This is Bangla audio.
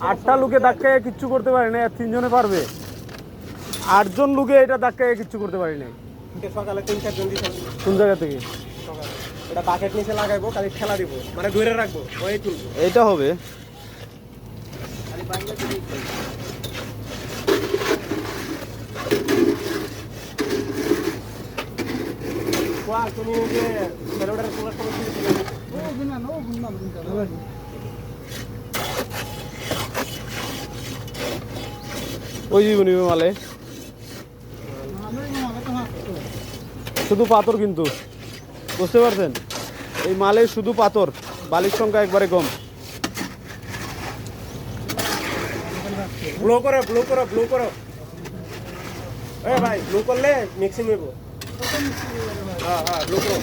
আটটা লোকে ধাক্কায় কিচ্ছু করতে পারে না, 3 জনে পারবে। 8 জন লোকে এটা ধাক্কায় কিচ্ছু করতে পারি না। সকালে 3-4 জন দিতে। কোন জায়গা থেকে? এটা বাকেট নিচে লাগাইবো, খালি ঠেলা দিব, মানে ধরে রাখবো, ওই তুলবো। এইটা হবে। তুমি যে মেলোডার কোলার সময় ওই জীবনী মালে শুধু পাথর, কিন্তু বুঝতে পারছেন এই মালে শুধু পাথর, বালির সংখ্যা একবারে কম। ব্লো করো, ব্লো করো, ব্লো করো। এ ভাই ব্লো করলে মিক্সিং হইব। হ্যাঁ ব্লো করো।